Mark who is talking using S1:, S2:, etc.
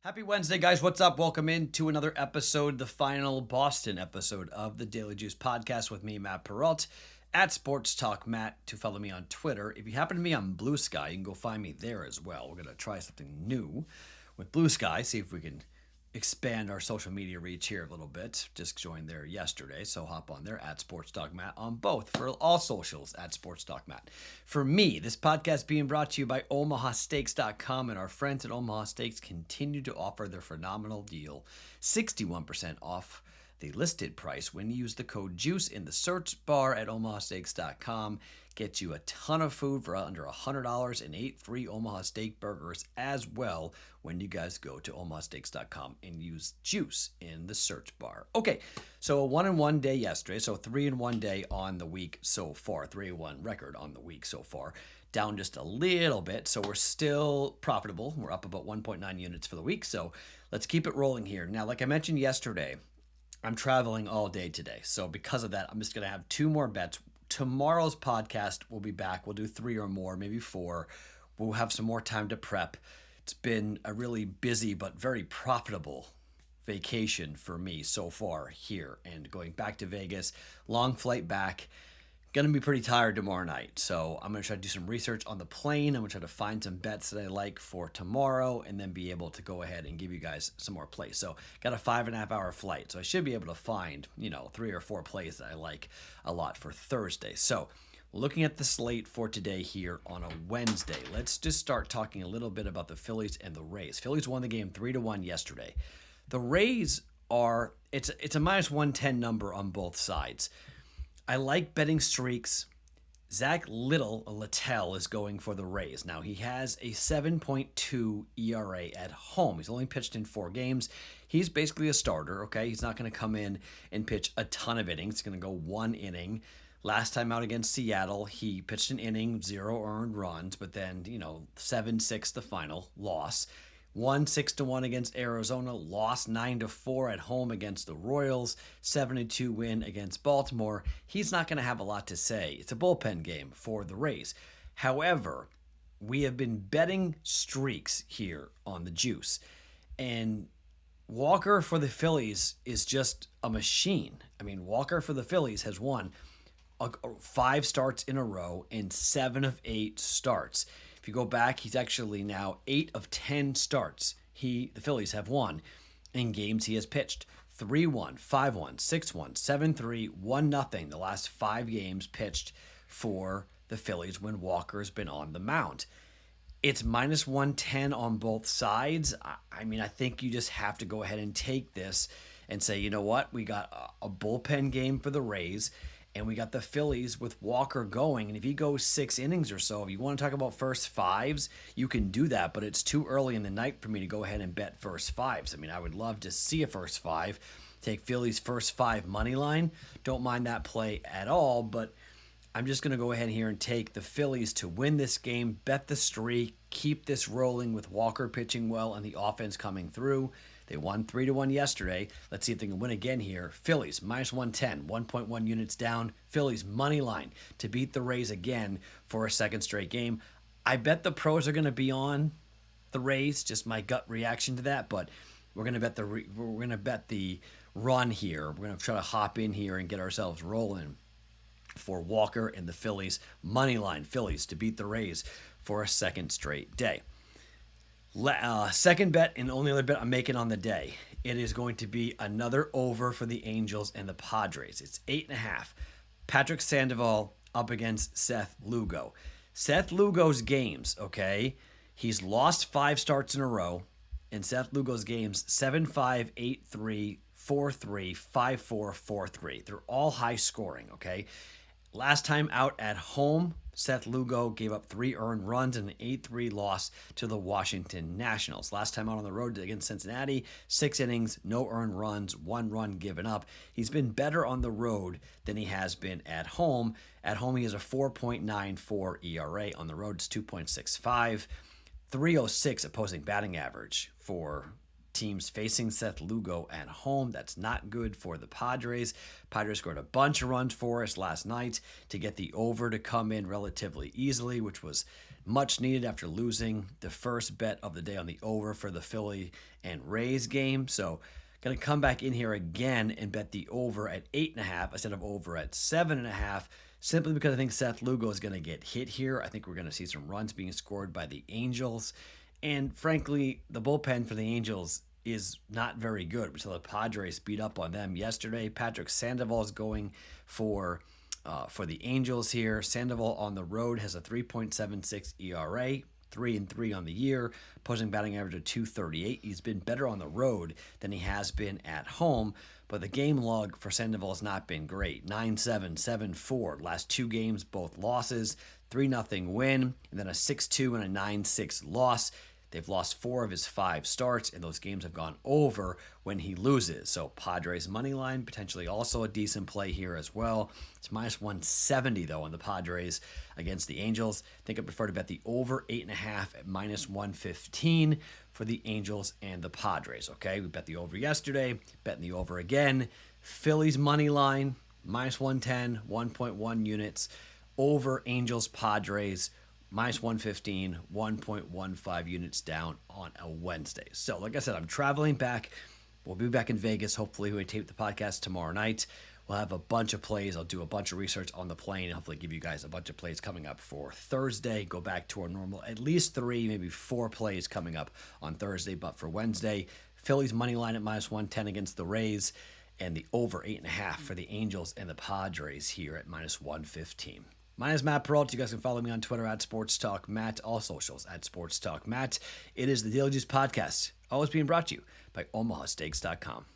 S1: Happy Wednesday, guys. What's up? Welcome in to another episode, the final Boston episode of the Daily Juice podcast with me, Matt Perrault, at Sports Talk Matt, to follow me on Twitter. If you happen to be on Blue Sky, you can go find me there as well. We're going to try something new with Blue Sky, see if we can expand our social media reach here a little bit. Just joined there yesterday, so hop on there at Sports Talk Matt on both for all socials at Sports Talk Matt. For me, this podcast being brought to you by OmahaSteaks.com, and our friends at Omaha Steaks continue to offer their phenomenal deal, 61% off the listed price when you use the code JUICE in the search bar at OmahaSteaks.com. Get you a ton of food for under $100 and 8 free Omaha Steak burgers as well when you guys go to OmahaSteaks.com and use JUICE in the search bar. Okay, so a 1-1 day yesterday, so 3-1 day on the week so far, 3-1 record on the week so far. Down just a little bit, so we're still profitable. We're up about 1.9 units for the week, so let's keep it rolling here. Now, like I mentioned yesterday, I'm traveling all day today, so because of that, I'm just going to have 2 more bets. Tomorrow's podcast, we'll be back. We'll do 3 or more, maybe 4. We'll have some more time to prep. It's been a really busy but very profitable vacation for me so far here, and going back to Vegas, long flight back. Going to be pretty tired tomorrow night, so I'm going to try to do some research on the plane. I'm going to try to find some bets that I like for tomorrow and then be able to go ahead and give you guys some more plays. So got a 5.5 hour flight, so I should be able to find, 3 or 4 plays that I like a lot for Thursday. So looking at the slate for today here on a Wednesday, let's just start talking a little bit about the Phillies and the Rays. Phillies won the game 3-1 yesterday. The Rays it's a minus 110 number on both sides. I like betting streaks. Zach Littell is going for the Rays. Now, he has a 7.2 ERA at home. He's only pitched in 4 games. He's basically a starter, okay? He's not going to come in and pitch a ton of innings. He's going to go 1 inning. Last time out against Seattle, he pitched an inning, 0 earned runs, but then, 7-6 the final loss. Won 6-1 against Arizona, lost 9-4 at home against the Royals, 7-2 win against Baltimore. He's not going to have a lot to say. It's a bullpen game for the Rays. However, we have been betting streaks here on the Juice, and Walker for the Phillies is just a machine. I mean, Walker for the Phillies has won 5 starts in a row in 7 of 8 starts. If you go back, he's actually now 8 of 10 starts the Phillies have won in games he has pitched. 3-1, 5-1, 6-1, 7-3, 1-0 the last 5 games pitched for the Phillies when Walker's been on the mound. It's minus 110 on both sides. I mean, I think you just have to go ahead and take this and say, you know what? We got a bullpen game for the Rays, and we got the Phillies with Walker going. And if he goes 6 innings or so, if you want to talk about first fives, you can do that. But it's too early in the night for me to go ahead and bet first fives. I mean, I would love to see a first 5. Take Phillies first 5 money line. Don't mind that play at all. But I'm just going to go ahead here and take the Phillies to win this game, bet the streak, keep this rolling with Walker pitching well and the offense coming through. They won 3-1 yesterday. Let's see if they can win again here. Phillies, minus 110, 1.1 units down. Phillies, money line to beat the Rays again for a second straight game. I bet the pros are going to be on the Rays, just my gut reaction to that, but we're going to bet the run here. We're going to try to hop in here and get ourselves rolling for Walker and the Phillies, money line Phillies to beat the Rays for a second straight day. Second bet and only other bet I'm making on the day. It is going to be another over for the Angels and the Padres. It's 8.5. Patrick Sandoval up against Seth Lugo. Seth Lugo's games, okay? He's lost 5 starts in a row. In Seth Lugo's games, 7-5, 8-3, 4-3, 5-4, 4-3. They're all high scoring, okay? Last time out at home, Seth Lugo gave up 3 earned runs and an 8-3 loss to the Washington Nationals. Last time out on the road against Cincinnati, 6 innings, no earned runs, 1 run given up. He's been better on the road than he has been at home. At home, he has a 4.94 ERA. On the road, it's 2.65. 306 opposing batting average for teams facing Seth Lugo at home. That's not good for the Padres. Padres scored a bunch of runs for us last night to get the over to come in relatively easily, which was Much needed after losing the first bet of the day on the over for the Philly and Rays game. So going to come back in here again and bet the over at 8.5 instead of over at 7.5, simply because I think Seth Lugo is going to get hit here. I think we're going to see some runs being scored by the Angels. And frankly, the bullpen for the Angels is not very good. We saw the Padres beat up on them yesterday. Patrick Sandoval is going for the Angels here. Sandoval on the road has a 3.76 ERA, 3-3 on the year, opposing batting average of 238. He's been better on the road than he has been at home, but the game log for Sandoval has not been great. 9-7, 7-4. Last two games, both losses, 3-0 win, and then a 6-2 and a 9-6 loss. They've lost 4 of his 5 starts, and those games have gone over when he loses. So Padres money line, potentially also a decent play here as well. It's minus 170, though, on the Padres against the Angels. I think I prefer to bet the over 8.5 at minus 115 for the Angels and the Padres, okay? We bet the over yesterday, betting the over again. Phillies money line, minus 110, 1.1 units. Over Angels, Padres, minus 115, 1.15 units down on a Wednesday. So, like I said, I'm traveling back. We'll be back in Vegas. Hopefully, we tape the podcast tomorrow night. We'll have a bunch of plays. I'll do a bunch of research on the plane. Hopefully, give you guys a bunch of plays coming up for Thursday. Go back to our normal, at least 3, maybe 4 plays coming up on Thursday. But for Wednesday, Phillies money line at minus 110 against the Rays, and the over 8.5 for the Angels and the Padres here at minus 115. My name is Matt Perrault. You guys can follow me on Twitter at Sports Talk Matt, all socials at Sports Talk Matt. It is the Daily Juice Podcast, always being brought to you by OmahaSteaks.com.